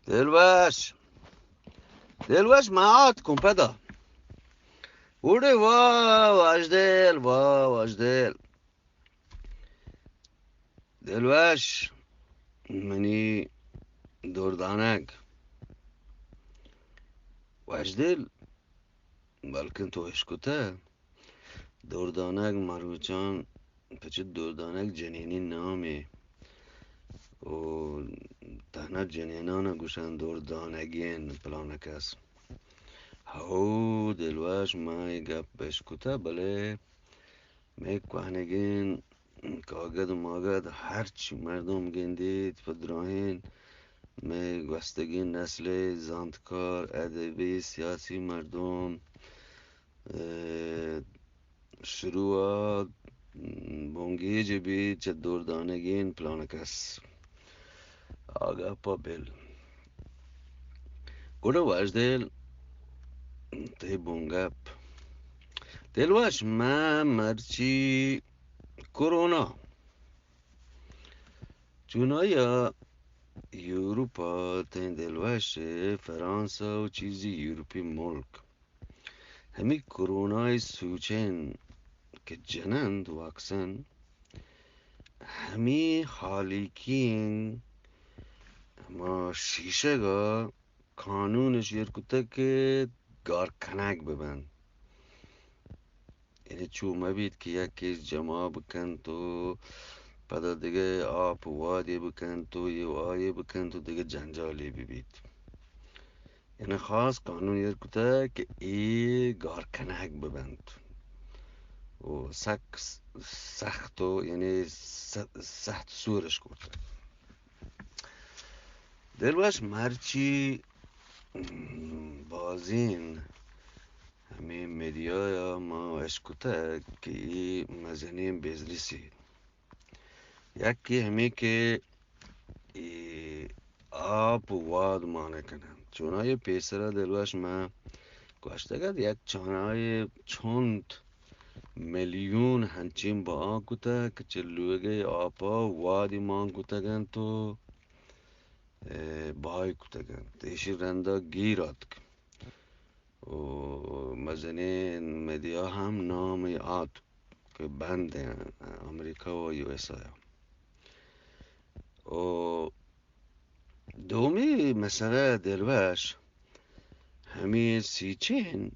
دلوش دلوش معاد کن پدا اوڑی وشدل وشدل دلوش منی دردانک وشدل بلکن تو اشکوته دردانک مروچان پچه دردانک جنینی نامی و تنها جنینان گوشن دردانگین پلانکس هاو دلوش مای گپ بشکوته بله می کوهنگین کاغد و ماغد هرچی مردم گندید فدراهین می گوستگین نسل زاندکار ادبی سیاسی مردم شروع بونگی جبی چه دردانگین پلانکس آگا پا بل گوڑا وشدل تی بونگپ دلوش ما مرچی کرونا چونایا یوروپا تین دلوش فرانسه و چیزی یوروپی ملک همی کرونای سوچین که جنند واکسن همی حالیکین ما شیشه گا قانونش یرکوته که گارکنک ببند یعنی چو مبید که یکی جمع بکن تو پدا دیگه آب و وادی بکن تو یه آیه بکن تو دیگه جنجالی ببید یعنی خاص قانون یرکوته که ای گارکنک ببند و سخت و یعنی سخت سورش کرد دلوش مرچی بازین همین مدیا ما اشکوته که ای مزنین بیزلیسی یکی همی که ای آب و واد مانه کنن چونای پیسره دلوش ما گوشتگد یک چانای چند میلیون هنچین با آن کتا که چلوگه آپا وادی مان کتگن تو بای کتگن تیشی رنده گیراد و مزنین مدیا هم نام آد که بند امریکا و یو اس و دومی مسئله دلوش همی سیچین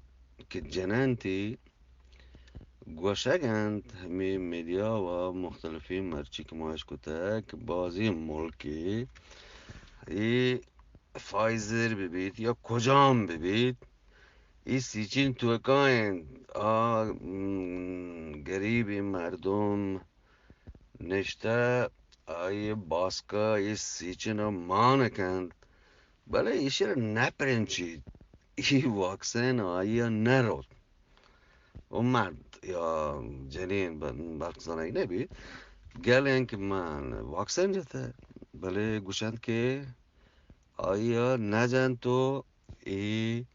که جنانتی گوشگند همی مدیا و مختلفی مرچی که ماش کته که بازی ملکی ای فایزر ببید یا کجام ببید ای سیچین توکاین گریبی مردم نشته ای باسکا ای سیچین رو مانکند بله ایشی رو نپرنچید ای واکسن آیا نرود و مرد یا جنین بخزانه نبید گلن که من واکسن جته بله گوشند که آیا نجن تو ای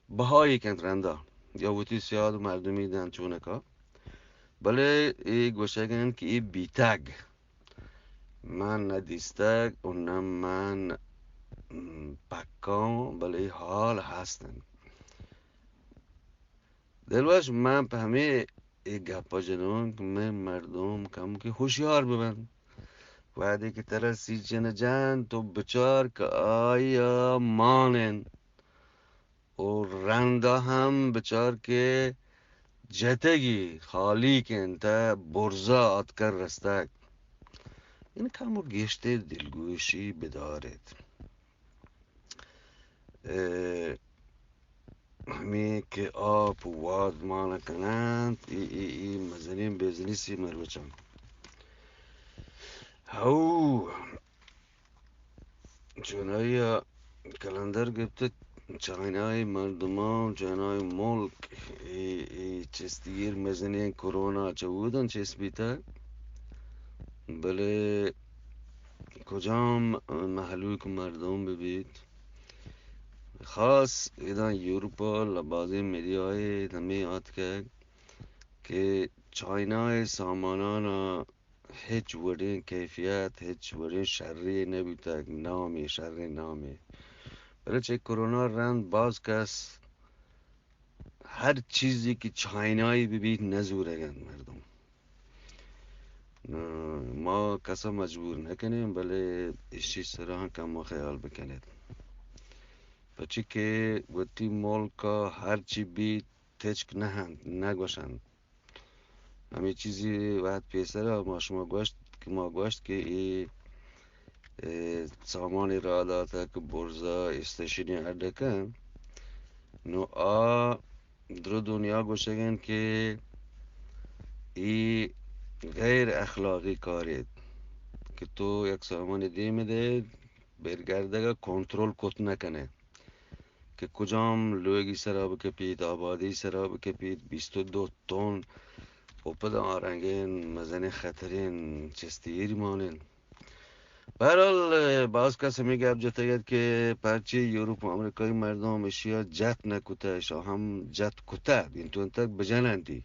بهایی کند رنده یا وطی سیاد مردمی دن چونکا بله ای گوشگن که ای بیتگ من ندیستگ اونم من پکام بله حال هستن دلوش من په همه گپا جنون که من مردم کم که هوشیار ببند وعده که ترسی جن جن تو بچار که آیا مانن و رنده هم بچار که جتگی خالی کن تا برزا آتکر رستک این کم و گشته دلگوشی بدارد همی که آب و واد مانه کنند ای مزنین بیزنیسی مروچم هاو چونای کلندر گفته چاینای مردمان چاینای ملک ای چستگیر مزنین کرونا چه بودن چست بیتر بله کجام محلوی که مردم ببید خاص ایدان یوروپا لبازی میدیای دمی آت که چاینای سامانان هیچ ورین کیفیت هیچ ورین شری نبیده نامی شری نامی برای چه کرونا رند باز کس هر چیزی که چاینایی ببید نزورگند مردم ما کسا مجبور نکنیم بله اشی سران کم ما خیال بکنید بچه که وقتی ملکا هر چی بید تچک نهند نگوشند همه چیزی وقت پیسره ما شما گوشت که ای سامانی را داده که برزا استشنی اردکن نو در دنیا گوشگن که ای غیر اخلاقی کارید که تو یک سامان دی میده برگرده کنترل کت نکنه که کجام لوگی سراب کپید آبادی سراب کپید 22 تن اوپد آرنگین مزن خطرین چستیری مانین برحال باز کسی میگه اب جتاید که پرچی یوروپ و امریکای مردم اشیا جت نکوته شا هم جت کته این تو انتک بجنندی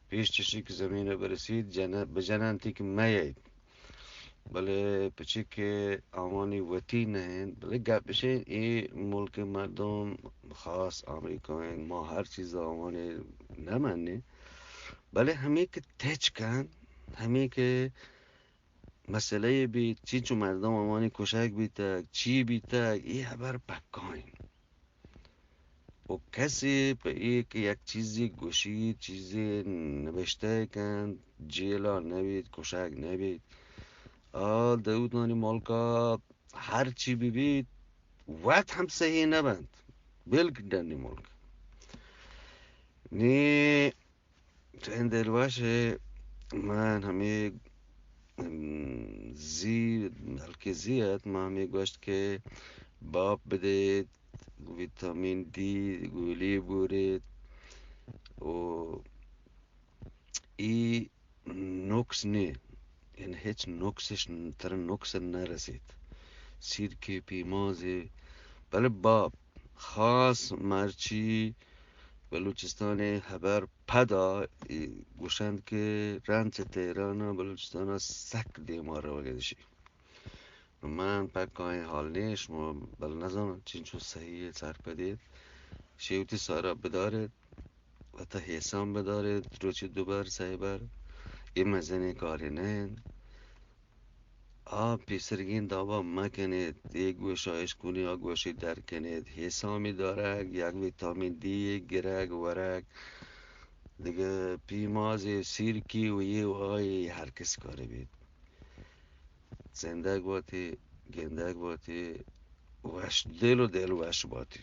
پیش چشی که زمینه برسید بجنندی که میید بله پچی که آمانی وطی نهند بله گپ بشه این ملک مردم خاص امریکای ما هر چیز آمانی نمانی بله همه که تچ کن همه که مسئله بید چی چو مردم آمانی کشک بیتک چی بیتک ای خبر پکاین و کسی به ای که یک چیزی گوشید چیزی نوشته کن جیلا نبید کشک نبید داود نانی ملکا هر چی ببید وقت هم صحیح نبند بلک دنی ملک نی تو این دلوش من همه هلکه زیاد ما همه گوشت که باب بدید ویتامین دی گولی بورید و ای نکس نی یعنی هیچ نکسش تر نکس نرسید سیرکی پیمازی بله باب خاص مرچی بلوچستان خبر پدا گوشند که رنج تهران بلوچستان سک دیماره وگدشی من پکای حال نیش ما بل نزانم چین چون صحیح سر پدید شیوتی سارا بدارد و تا حسام بدارد روچی دوبر سایبر یه مزنی کاری نه پیسرگین دابا مکنید یک گوشایش کنی یا گوشی در کنید حسامی دارد یک ویتامین دی گرگ ورگ دیگه پیماز سیرکی و یه وای هر کس کاری بید زندگ باتی گندگ باتی وشدل و دل وش باتی